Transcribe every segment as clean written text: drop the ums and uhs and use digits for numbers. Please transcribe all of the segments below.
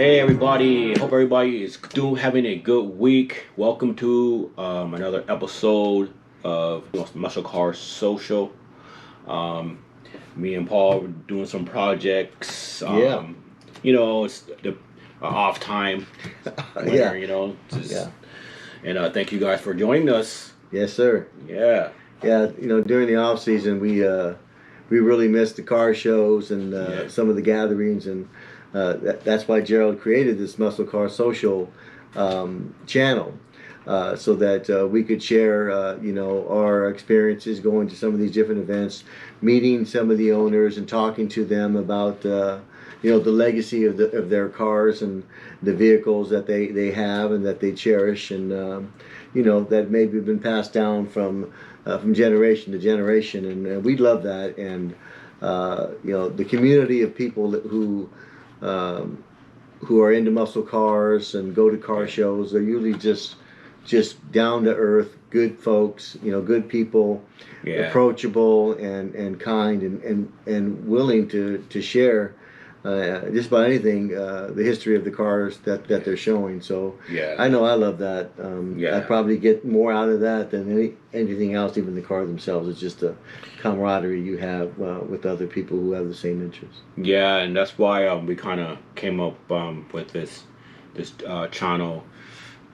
Hey everybody, hope everybody is having a good week. Welcome to another episode of Muscle Car Social. Me and Paul were doing some projects. It's the off time. Winter, And thank you guys for joining us. Yes, sir. Yeah. During the off season, we really missed the car shows and some of the gatherings, and that's why Gerald created this Muscle Car Social channel, so that we could share, our experiences going to some of these different events, meeting some of the owners and talking to them about, the legacy of their cars and the vehicles that they have and that they cherish, and that maybe have been passed down from generation to generation, and we love that. And the community of people who are into muscle cars and go to car shows are usually just down to earth, good folks, good people, approachable and kind and willing to share just about anything, the history of the cars that they're showing. So I know I love that. I probably get more out of that than anything else, even the car themselves. It's just a camaraderie you have with other people who have the same interests. Yeah, and that's why we kind of came up with this channel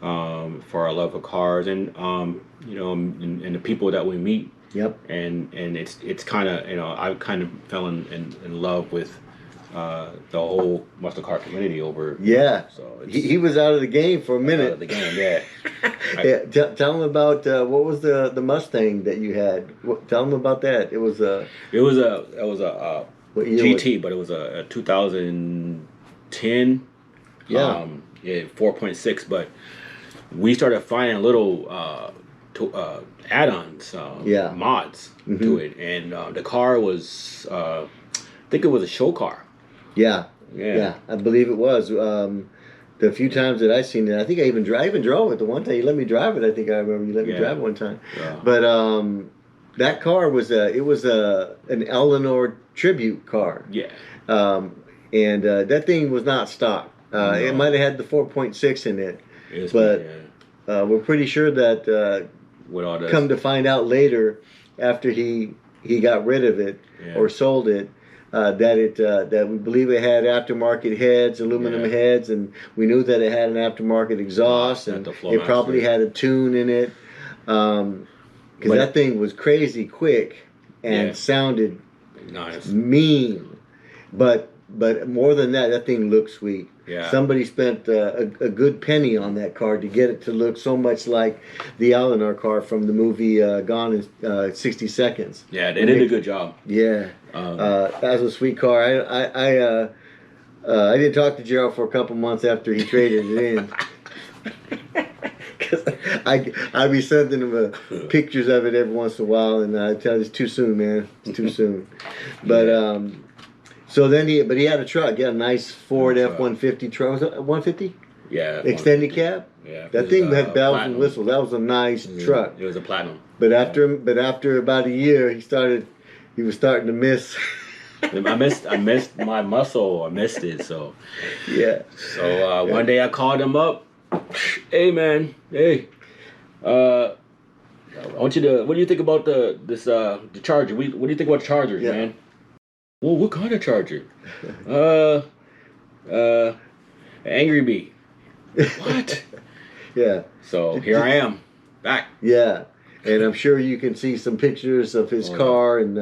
for our love of cars, and and the people that we meet. Yep. And it's kind of I kind of fell in love with the whole muscle car community over. Yeah. So he was out of the game for a minute. Out of the game, yeah. Tell him about what was the Mustang that you had. Tell him about that. It was a GT, but it was a 2010. Yeah. 4.6. But we started finding little add-ons, mods to it, and the car was I think it was a show car. Yeah, I believe it was. The few times that I seen it, I think I even drove it. The one time you let me drive it, I think I remember you let me drive it one time. Yeah. But that car was an Eleanor tribute car. Yeah. And that thing was not stock. No. It might have had the 4.6 in it, but we're pretty sure that come to find out later, after he got rid of it or sold it, that we believe it had aftermarket heads, aluminum heads, and we knew that it had an aftermarket exhaust, and it probably had a tune in it, because that thing was crazy quick and sounded nice, mean, but more than that, that thing looked sweet. Yeah. Somebody spent a good penny on that car to get it to look so much like the Eleanor car from the movie Gone in 60 Seconds. Yeah, they did a good job. Yeah. That was a sweet car. I didn't talk to Gerald for a couple months after he traded it in. Because I'd be sending him pictures of it every once in a while, and I'd tell him, it's too soon, man. It's too soon. But so then he had a truck. He had a nice Ford F-150 truck. Was it 150? Yeah. Extended cab? Yeah. That thing had bells and whistles. That was a nice truck. It was a platinum. But after about a year, he was starting to miss. I missed my muscle. I missed it. So yeah. So one day I called him up. Hey man, hey. I want you to. What do you think about the Charger? What do you think about Chargers, man? Well, what kind of Charger? Angry Bee. What? Yeah. So here I am, back. Yeah. And I'm sure you can see some pictures of his car and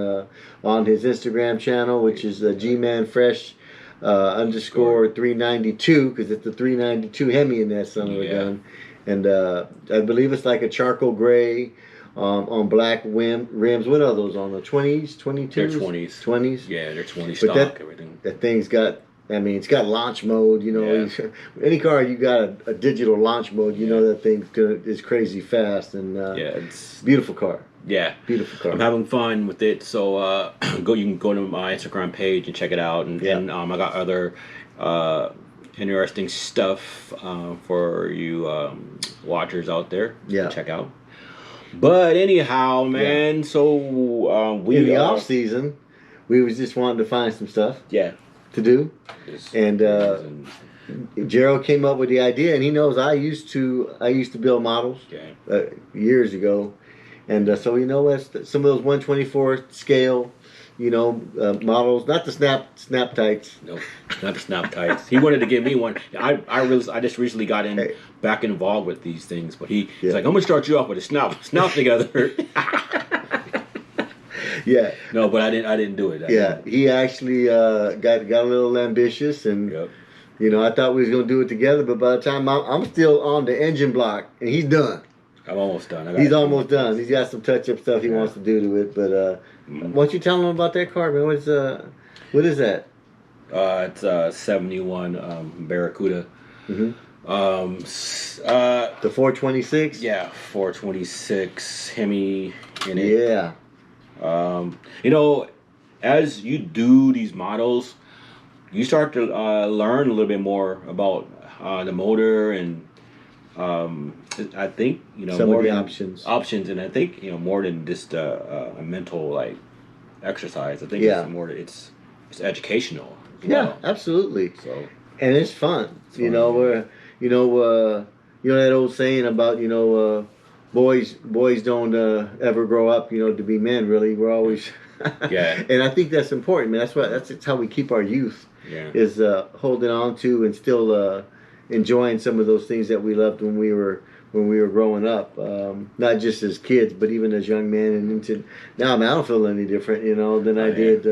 on his Instagram channel, which is GMAN Fresh _392, because it's the 392 Hemi in that son of a gun. And I believe it's like a charcoal gray on black rims. What are those on the 20s, 22s? They're 20s. 20s? Yeah, they're 20 stock, everything. That thing's got, it's got launch mode, Any car you got a digital launch mode, that thing is crazy fast, and it's beautiful car. Yeah, beautiful car. I'm having fun with it, so you can go to my Instagram page and check it out, and I got other interesting stuff for you watchers out there to check out. But anyhow, man, so we in the off season, we was just wanting to find some stuff. Yeah. To do, and Gerald came up with the idea, and he knows I used to build models years ago, and so you know what, some of those 124 scale, models, not the snap tights. No, not the snap tights. He wanted to give me one. I realized I just recently got back involved with these things, but he's like, I'm gonna start you off with a snout together. Yeah. No, but I didn't do it. He actually got a little ambitious, and I thought we was gonna do it together. But by the time I'm still on the engine block, and he's done. I'm almost done. He's almost done. He's got some touch-up stuff he wants to do to it. But why don't you tell him about that car, man? What is that? It's a 71 Barracuda. Mm-hmm. The 426. Yeah, 426 Hemi in it. Yeah. As you do these models, you start to learn a little bit more about the motor, and I think some more of the than options, and I think more than just a mental exercise. I think it's more it's educational. Yeah, absolutely. So, and it's fun. You know that old saying about boys don't ever grow up to be men. Really, we're always and I think that's important, man. That's how we keep our youth. Is holding on to and still enjoying some of those things that we loved when we were growing up, not just as kids, but even as young men and into now. I don't feel any different, than I did.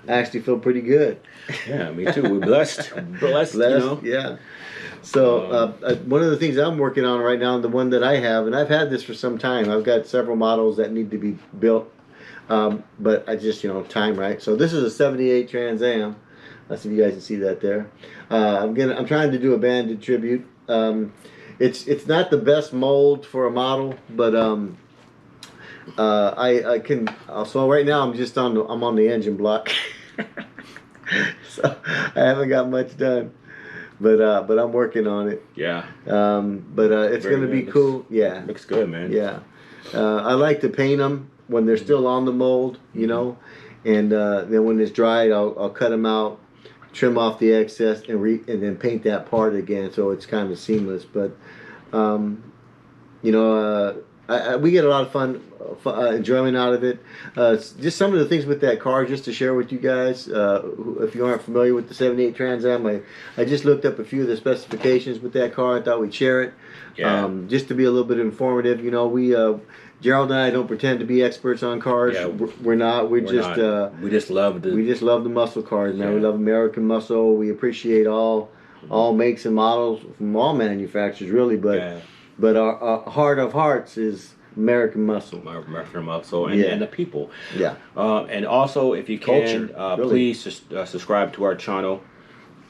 I actually feel pretty good. Yeah, me too. We're blessed. blessed. Yeah. So one of the things I'm working on right now, the one that I have, and I've had this for some time. I've got several models that need to be built, but I just time, right? So this is a '78 Trans Am. Let's see if you guys can see that there. I'm trying to do a banded tribute. It's not the best mold for a model, but I can. So right now I'm on the engine block, so I haven't got much done, but I'm working on it. Yeah. But it's going to be cool. Yeah. Looks good, man. Yeah. I like to paint them when they're still on the mold, and then when it's dried, I'll cut them out, trim off the excess, and then paint that part again, so it's kind of seamless. But we get a lot of fun enjoyment out of it. Just some of the things with that car, just to share with you guys. If you aren't familiar with the '78 Trans Am, I just looked up a few of the specifications with that car. I thought we'd share it, just to be a little bit informative. Gerald and I don't pretend to be experts on cars. Yeah, we're not. We just love the muscle cars, man. Yeah. We love American muscle. We appreciate all makes and models from all manufacturers, really. But our heart of hearts is American muscle. American muscle and the people. Yeah. And also, if you can, please subscribe to our channel,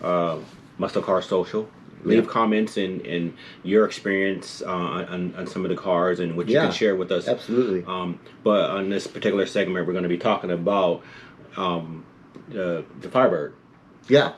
Muscle Car Social. Leave comments in your experience on some of the cars and what you can share with us. Absolutely. But on this particular segment, we're going to be talking about the Firebird. Yeah.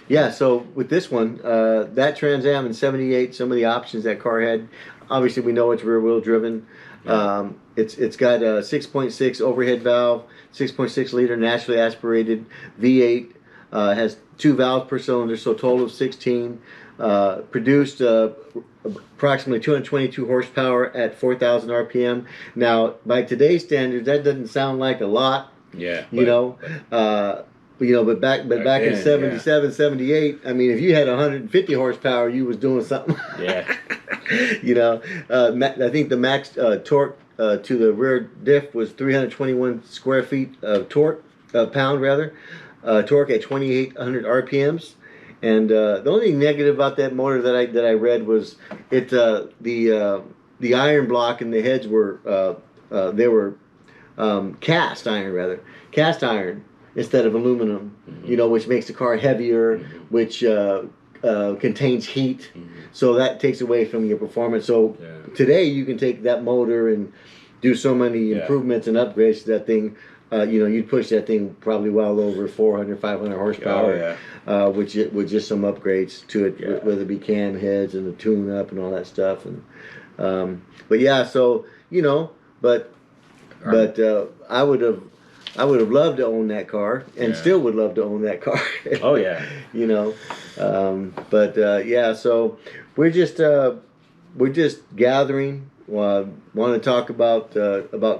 Yeah. So with this one, that Trans Am in '78, some of the options that car had. Obviously, we know it's rear wheel driven. Yeah. It's got a 6.6 overhead valve, 6.6 liter naturally aspirated V8. Has 2 valves per cylinder, so a total of 16. Produced approximately 222 horsepower at 4,000 RPM. Now, by today's standards, that doesn't sound like a lot. Yeah. But back in '77, '78, I mean, if you had 150 horsepower, you was doing something. Yeah. I think the max torque to the rear diff was 321 square feet of torque, pound rather. Torque at 2,800 RPMs. And the only negative about that motor that I read was the iron block and the heads were cast iron instead of aluminum. Which makes the car heavier, which contains heat, so that takes away from your performance. So today you can take that motor and do so many improvements and upgrades to that thing. You'd push that thing probably well over 400, 500 horsepower, with just some upgrades to it, whether it be cam heads and the tune-up and all that stuff. And I would have I would have loved to own that car, and Yeah. still would love to own that car. Oh yeah. You know, but yeah. So we're just gathering. Want to talk about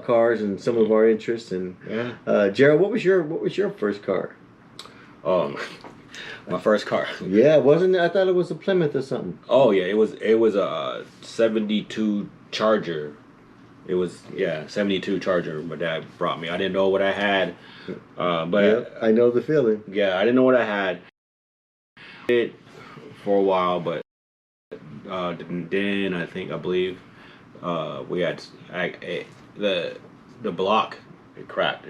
cars and some of our interests. And Yeah. Gerald, what was your first car? My first car. Yeah, wasn't it? I thought it was a Plymouth or something. Oh yeah, it was a '72 Charger. It was 72 Charger. My dad brought me. I didn't know what I had, but Yep, I know the feeling. yeah, I didn't know what I had. It for a while, but then I believe we had the block it cracked.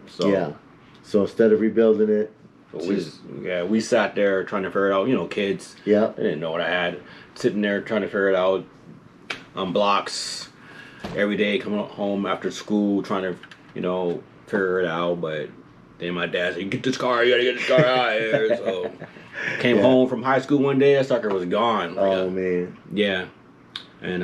So Yeah. So instead of rebuilding it, we sat there trying to figure it out. You know, kids. yeah. I didn't know what I had. Sitting there trying to figure it out on blocks every day, coming home after school, trying to, figure it out. But then my dad said, "Get this car, you gotta get this car out of here." So came home from high school one day, that sucker was gone. Oh man. Yeah. And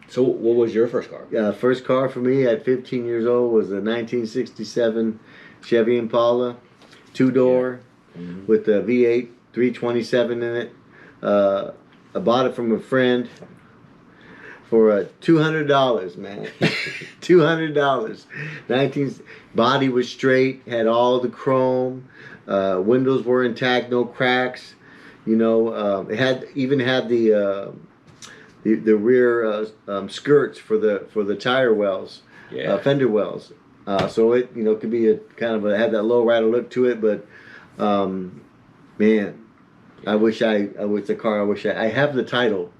so what was your first car? First car for me at 15 years old was a 1967 Chevy Impala, 2-door, with the V8 327 in it. I bought it from a friend for $200, man. $200. Body was straight, had all the chrome, windows were intact, no cracks. It even had the rear skirts for the tire wells, fender wells. So it could be had that low rider look to it, but man, I wish I have the title.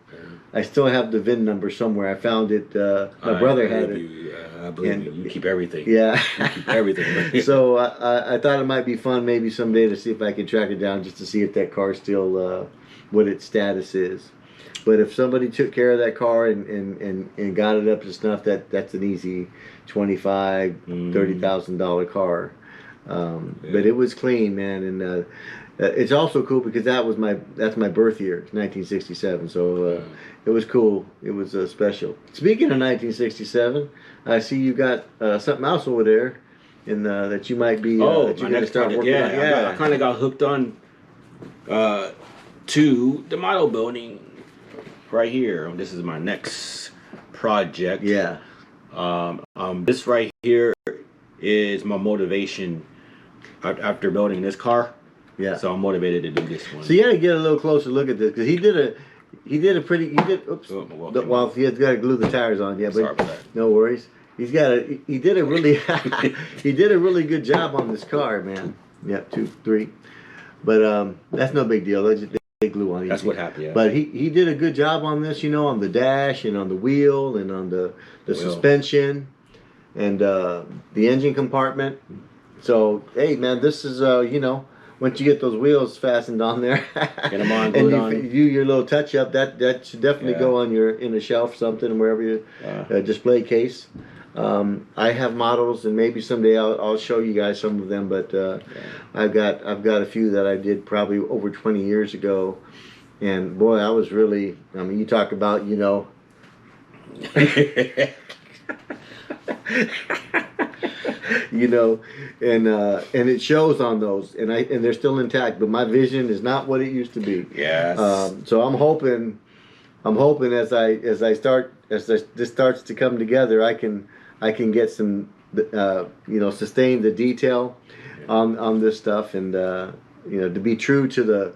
I still have the VIN number somewhere. I found it. My brother had it. I believe you. You keep everything. Yeah. You keep everything. So I thought it might be fun maybe someday to see if I could track it down just to see if that car still, what its status is. But if somebody took care of that car and got it up to snuff, that's an easy $25,000-$30,000 car. But it was clean, man, and it's also cool because that's my birth year, 1967. So it was cool. It was special. Speaking of 1967, I see you got something else over there, and that you might be that you're going to start working on. Yeah, I kind of got hooked on to the model building right here. This is my next project. Yeah. This right here is my motivation after building this car. Yeah. So I'm motivated to do this one. So you got to get a little closer look at this because he did a pretty. Oops. Well, he has got to glue the tires on. Yeah, but sorry about that. No worries. He did a really he did a really good job on this car, man. Yep, 2, 3. But that's no big deal. They glue on. That's what happened. Yeah. But he did a good job on this, on the dash and on the wheel and on the suspension and the engine compartment. So hey, man, this is once you get those wheels fastened on there, get them on, and you do your little touch up, that should definitely go on in a shelf, something, wherever you display case. I have models, and maybe someday I'll show you guys some of them. But I've got a few that I did probably over 20 years ago, and boy, I was really. I mean, you talk about and it shows on those, and they're still intact. But my vision is not what it used to be. Yes. So I'm hoping as this starts to come together, I can get some sustain the detail on this stuff, and to be true to the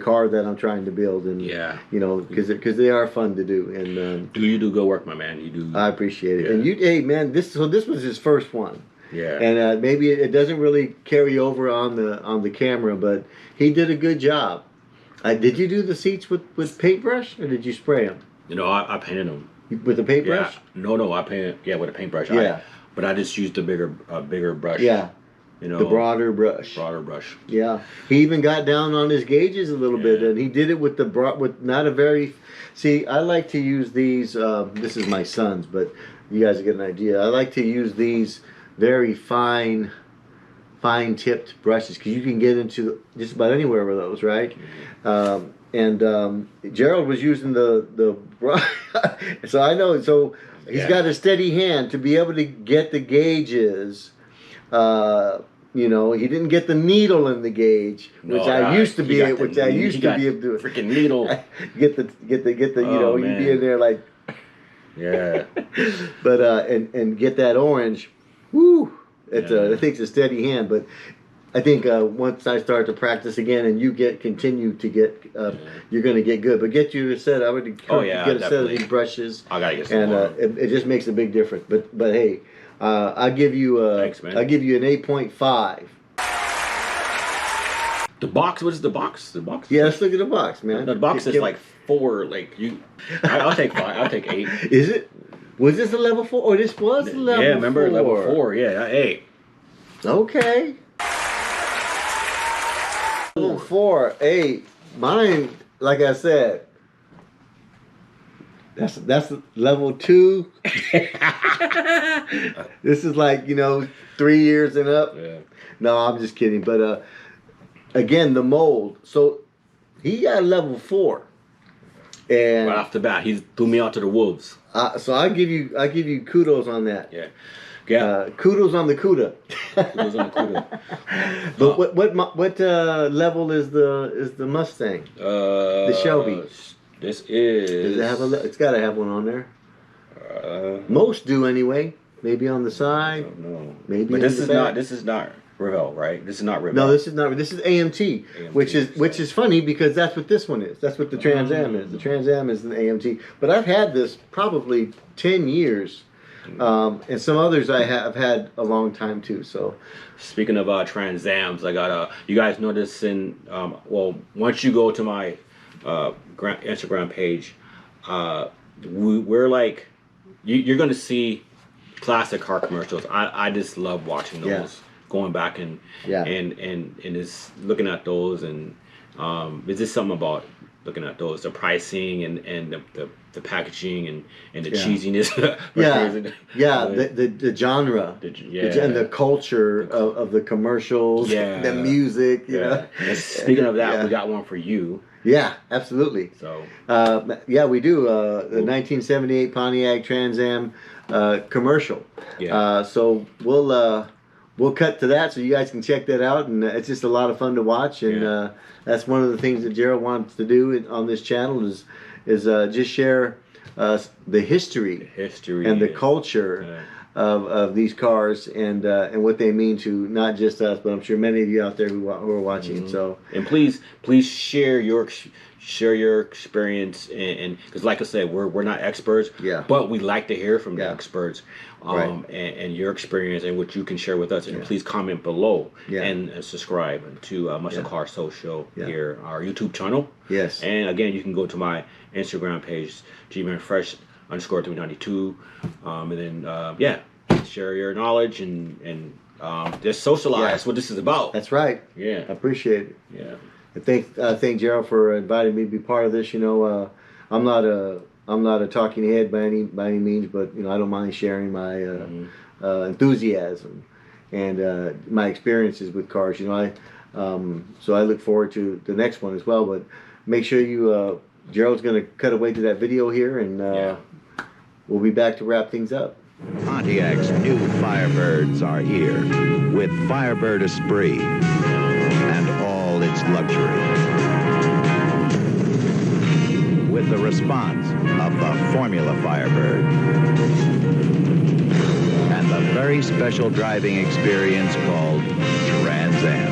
car that I'm trying to build, and because they are fun to do, and you do good work, my man. You do. I appreciate it, and hey man, this was his first one. Yeah. And maybe it doesn't really carry over on the camera, but he did a good job. Did you do the seats with paintbrush, or did you spray them? I painted them. With a paintbrush? Yeah. No, I painted with a paintbrush. Yeah. But I just used a bigger brush. Yeah. The broader brush. Broader brush. Yeah. He even got down on his gauges a little bit, and he did it with with not a very. See, I like to use these. This is my son's, but you guys get an idea. I like to use these very fine tipped brushes because you can get into just about anywhere with those, right? And Gerald was using the so I know. So he's got a steady hand to be able to get the gauges You know, he didn't get the needle in the gauge, which I used to be able to do. Freaking needle. get the you know, you'd be in there like yeah. But and get that orange. Woo! It takes a steady hand, but I think once I start to practice again and you continue to get, you're going to get good. But get you a set. I would encourage you to get a set of these brushes. I gotta get some and more. It just makes a big difference. But hey, I'll give you Thanks, man. I'll give you an 8.5. The box. What is the box? The box. Yeah, let's look at the box, man. The box is like 4. Like you, I'll take 5. I'll take 8. Is it? Was this a level 4? Or this was level 4? Yeah, remember level 4? Yeah, 8. Okay. Level 4, 8. Mine, like I said, that's level 2. This is like, you know, 3 years and up. Yeah. No, I'm just kidding. But again, the mold. So he got level 4. And right off the bat, he threw me out to the wolves. So I give you kudos on that. Yeah. Yeah. Kudos on the CUDA. Kudos on the CUDA. But what level is the Mustang? The Shelby. This is. Does it have it's got to have one on there. Most do anyway. Maybe on the side. I don't know. Maybe. But this is not Revell, right? This is not Revell. No, this is not. This is AMT, which is funny because that's what this one is. That's what the Trans Am is. The Trans Am is an AMT. But I've had this probably 10 years. And some others I have had a long time too. So, speaking of Trans Ams, I got you guys notice in once you go to my Instagram page, we're like you're gonna see classic car commercials. I just love watching those. Yeah. Going back and just looking at those and there's just something about looking at those, the pricing and the packaging and the cheesiness. The genre, and the culture of the commercials, the music. You know. And speaking of that, we got one for you. Yeah, absolutely. So we do the 1978 Pontiac Trans Am commercial. Yeah. So we'll cut to that so you guys can check that out, and it's just a lot of fun to watch. And that's one of the things that Gerald wants to do on this channel is just share the history and the culture of these cars and what they mean to not just us, but I'm sure many of you out there who are watching. Mm-hmm. So and please share your experience and because like I said, we're not experts, but we like to hear from the experts. And your experience and what you can share with us, and please comment below and subscribe to Muscle Car Social here, our YouTube channel. Yes. And again, you can go to my Instagram page, GMAN Fresh _392, and then share your knowledge and just socialize what this is about. That's right. Yeah, I appreciate it. Yeah. I thank Gerald for inviting me to be part of this. You know, I'm not a talking head by any means, but you know I don't mind sharing my enthusiasm and my experiences with cars. You know, so I look forward to the next one as well. But make sure you Gerald's going to cut away to that video here, and we'll be back to wrap things up. Pontiac's new Firebirds are here with Firebird Esprit and all its luxury. With the response of the Formula Firebird and the very special driving experience called Trans Am.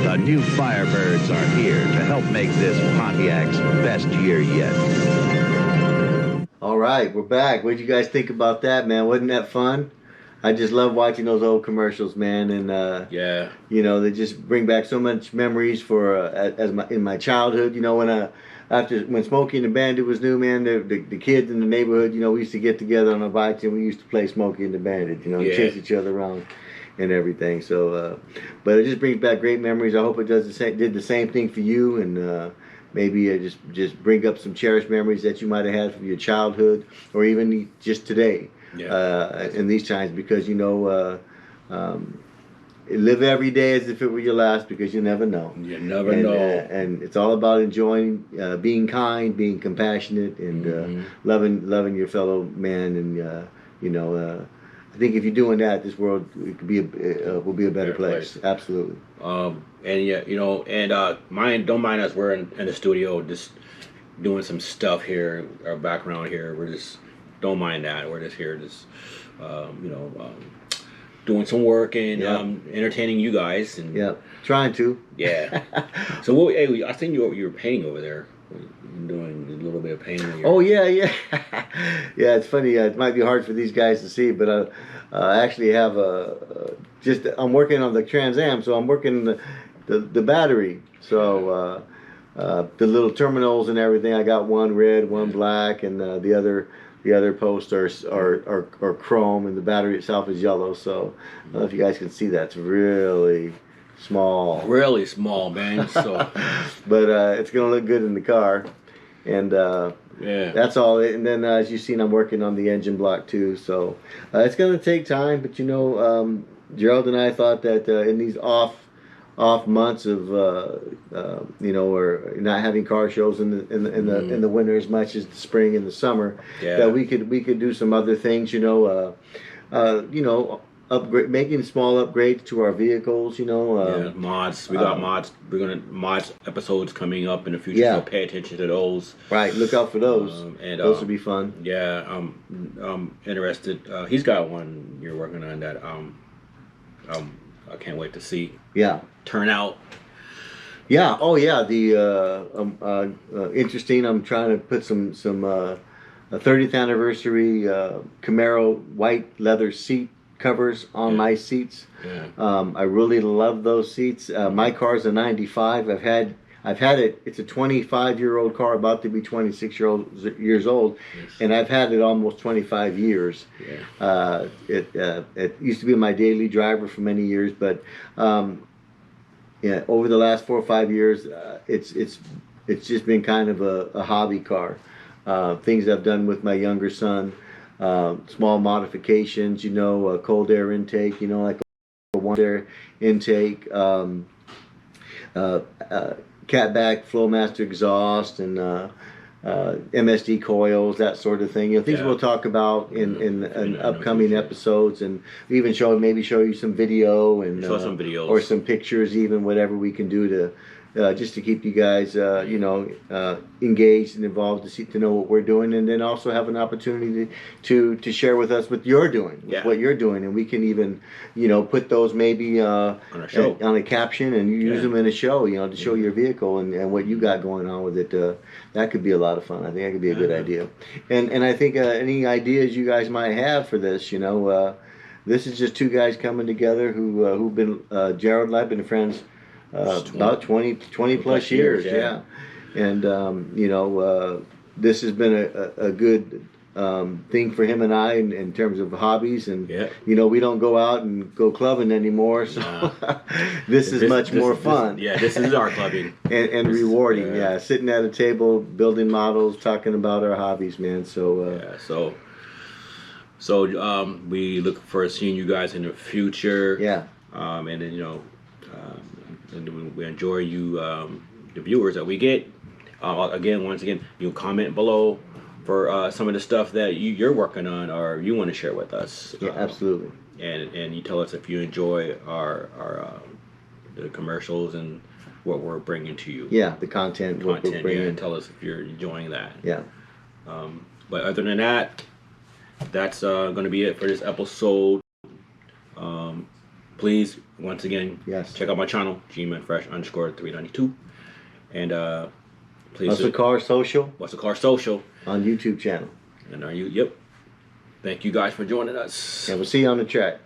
The new Firebirds are here to help make this Pontiac's best year yet. All right, we're back. What did you guys think about that, man? Wasn't that fun? I just love watching those old commercials, man, and you know, they just bring back so much memories for in my childhood. You know, when Smokey and the Bandit was new, man, the kids in the neighborhood, you know, we used to get together on our bikes and we used to play Smokey and the Bandit, you know, and chase each other around and everything. So, but it just brings back great memories. I hope it did the same thing for you, and maybe just bring up some cherished memories that you might have had from your childhood or even just today. In these times, because you know, live every day as if it were your last, because you never know. You never know. And it's all about enjoying, being kind, being compassionate, and loving your fellow man. And you know, I think if you're doing that, this world it could be will be a better place. Absolutely. And yeah, you know, and don't mind us. We're in the studio just doing some stuff here. Our background here. We're just don't mind that. We're just here, just you know, doing some work and entertaining you guys. And trying to. Yeah. So hey, I think you were painting over there. Doing a little bit of painting. Oh yeah. Yeah, it's funny. It might be hard for these guys to see, but I actually have I'm working on the Trans Am, so I'm working the battery. So the little terminals and everything. I got one red, one black, and the other posts are chrome, and the battery itself is yellow. So I don't know if you guys can see that. It's really small. Really small, man. So, but it's gonna look good in the car, and that's all. And then as you've seen, I'm working on the engine block too. So it's gonna take time, but you know, Gerald and I thought that in these off months of you know, or not having car shows in the winter as much as the spring and the summer, that we could do some other things. You know, making small upgrades to our vehicles. You know, mods. We got mods. We're gonna mods episodes coming up in the future. So pay attention to those. Right. Look out for those. And those will be fun. Yeah. I'm interested. He's got one you're working on that. I can't wait to see. Yeah. Turn out. Yeah. Oh yeah. The interesting. I'm trying to put some a 30th anniversary Camaro white leather seat covers on my seats. I really love those seats. My car's a 95. I've had it. It's a 25-year-old car, about to be 26 years old, and I've had it almost 25 years. It used to be my daily driver for many years, but over the last 4 or 5 years, it's just been kind of a hobby car. Things I've done with my younger son, small modifications, you know, cold air intake, you know, like a warm air intake, catback Flowmaster exhaust, and MSD coils, that sort of thing. You know, things we'll talk about in upcoming episodes, and even show you some video and some videos or some pictures, even whatever we can do to just to keep you guys you know, engaged and involved, to know what we're doing, and then also have an opportunity to share with us what you're doing, what you're doing, and we can even, you know, put those maybe on a show, on a caption, and use them in a show, you know, to show your vehicle and what you got going on with it. That could be a lot of fun. I think that could be a good idea. And I think any ideas you guys might have for this, you know, this is just two guys coming together who've been Gerald and I've been friends about 20 plus years, and you know, this has been a good thing for him and I in terms of hobbies, and you know, we don't go out and go clubbing anymore, so this is much more fun. This is our clubbing and rewarding. Sitting at a table, building models, talking about our hobbies, man. So we look forward to seeing you guys in the future. And then, you know, and we enjoy you, the viewers that we get. Once again, you comment below for some of the stuff that you're working on or you want to share with us. Absolutely. And you tell us if you enjoy our the commercials and what we're bringing to you. The content what we're bringing. Tell us if you're enjoying that. But other than that, that's going to be it for this episode. Please, once again, check out my channel, GMAN Fresh _392, and please. What's the Car Social? What's the Car Social on YouTube channel? And are you? Thank you guys for joining us. And we'll see you on the track.